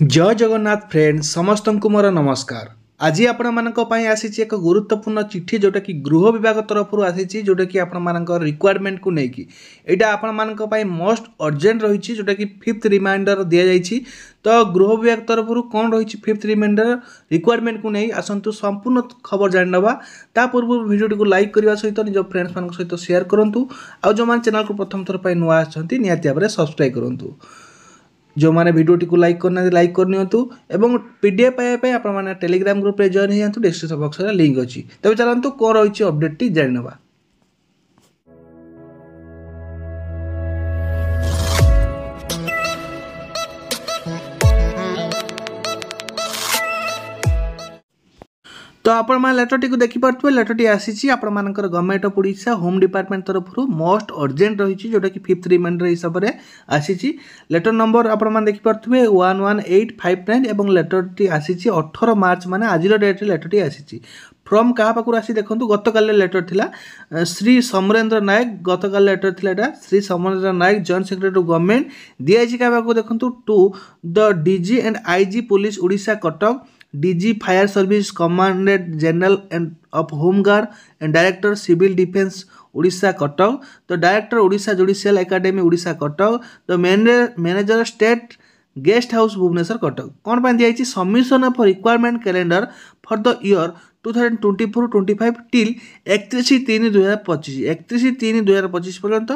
जय जगन्नाथ फ्रेंड समस्त को मोर नमस्कार। आज आपण मानक आसी एक गुरुत्वपूर्ण चिट्ठी जोटा कि गृह विभाग तरफ आसी जोटा कि आपण मानक रिक्वायरमेंट को लेकिन यहाँ आपण मानक मोस्ट अर्जेंट रही जोटा कि 5th रिमाइंडर दि जाइए। तो गृह विभाग तरफ कौन रही 5th रिमाइंडर रिक्वायरमेंट को नहीं आसतु संपूर्ण खबर जाणवा। ता पूर्व वीडियो को लाइक करने सहित निज फ्रेंड्स मान सहित शेयर करूँ। आउ जो चैनल को प्रथम थर पर नुआ आछंती निहाती भाव सब्सक्राइब करूँ। जो मैंने वीडियो टी को लाइक करना लाइक करनी एवं पीडीएफ पाइबा आप टेलीग्राम ग्रुप रे जॉइन हो डिस्क्रिप्शन बॉक्स में लिंक अच्छी। तब चलते कौन रही अपडेट टी जाणवा। तो आपण मैंने लेटर टी देखिपे लेटर टी आसी आपर government of Odisha home department तरफ मोस्ट अर्जेंट रही जोटा कि 5th रिमाइंडर हिसाब से आसी। लेटर नंबर आपने देखिपे 11859 एवं लेटर टी आसी 18 मार्च माने आज डेट लेटर टी आसी। फ्रॉम क्या पाखु आसी देखो गत काल लेटर थिला श्री समरेंद्र नायक गत काल लेटर थिला एटा Shri Samarendra Nayak joint secretary to government दिखाई क्या पाखु देखो to the DG and IG police Odisha Cuttack DG fire service commandant general and of home guard and director civil defence Odisha Cuttack the director Odisha judicial academy Odisha Cuttack the manager state guest house Bhubaneswar Cuttack. कौन पर दिखाई submission of requirement calendar for the year 2024-25 till 31/3/2025 31/3/2025 पर्यंत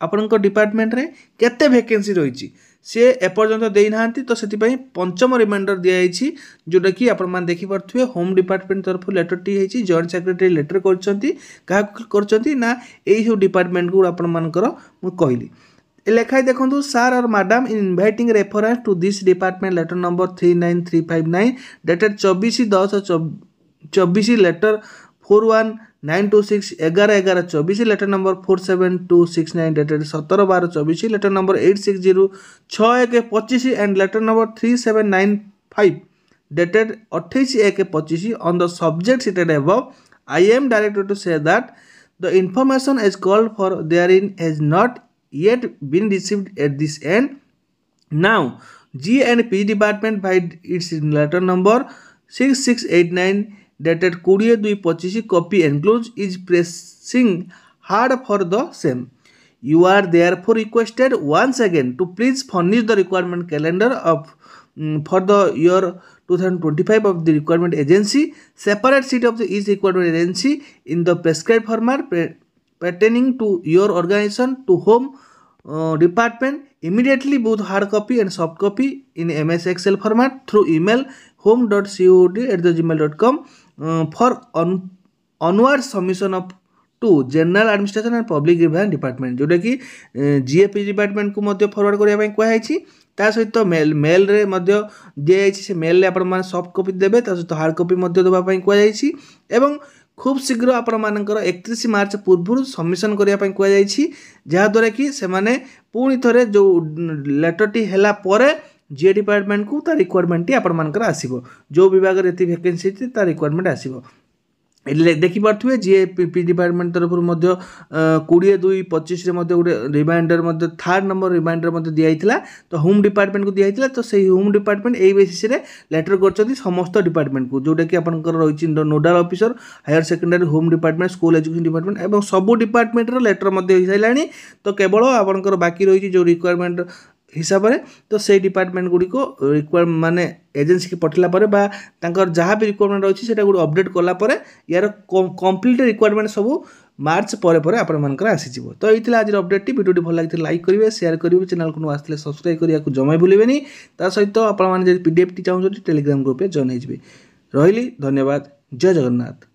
आपण department रे केते vacancy रही सी एपर्यंत देना। तो से पंचम रिमाइंडर दिखाई जोटा कि आपने देखिपे होम डिपार्टमेंट तरफ लेटर टी है जॉइंट सेक्रेटरी लेटर कर डिपार्टमेंट को आपंकर कहली लेखाई देखो सर और madam in inviting reference to this department letter number 39359 dated 24/10/24 letter 41926 11/11/24 letter number 47269 dated 17/12/24 letter number 8606/1/25 and letter number 3795 dated 28/1/25 on the subject cited above. I am directed to say that the information as called for therein has not yet been received at this end. Now, G and P department by its letter number 6689 dated 20/2/25 copy enclosed is pressing hard for the same. You are therefore requested once again to please furnish the requirement calendar of for the year 2025 of the requirement agency. Separate sheet of the each requirement agency in the prescribed format pertaining to your organization to home department immediately, both hard copy and soft copy in MS Excel format through email home.cod@gmail.com for onward submission of to general administration and public review department जोटा कि GAP department को forward करने कहई सहित mail रे दिखाई से mail आप सॉफ्ट कॉपी देवे सहित हार्ड कॉपी देवाई कहई एवं खूब शीघ्र आपण मानकर 31 मार्च पूर्व सबमिशन करने कहई जहाद्वारा कि से पुणी थे जो लेटर टी है जीए डिपार्टमेंट को ता रिक्वायरमेंट टी आपर आसो जो विभाग में ये वैकेंसी ता रिक्वायरमेंट आसो देखिपे जीए पी डिपार्टमेंट तरफ 20/2/25 गोटे रिमाइंडर थर्ड नंबर रिमाइंडर दिखाई तो होम डिपार्टमेंट को दिखाई तो से होम डिपार्टमेंट यही बेसिस लेटर कर समस्त डिपार्टमेंट को जोटा कि आपंकर रही nodal officer higher secondary home department school education department और सबू डिपार्टमेंट लेटर हो सारे। तो केवल आपंकर बाकी रही जो रिक्वायरमेंट हिसाब से तो से डिपार्टमेंट गुड़िक रिक्वायर माने एजेंसी की पठला जहाँ भी रिक्वायरमेंट रही है गोटे अपडेट कलापर यार कंप्लीट रिक्वायरमेंट सब मार्च पर आपर आसीज। तो ये आज अपडेट वीडियो भल लगी लाइक करेंगे शेयर करेंगे चैनल को आसते सब्सक्राइब करने को जमा भूलें सहित आप पीडीएफ टी चाहते टेलीग्राम ग्रुप में जॉइन हो रही। धन्यवाद। जय जगन्नाथ।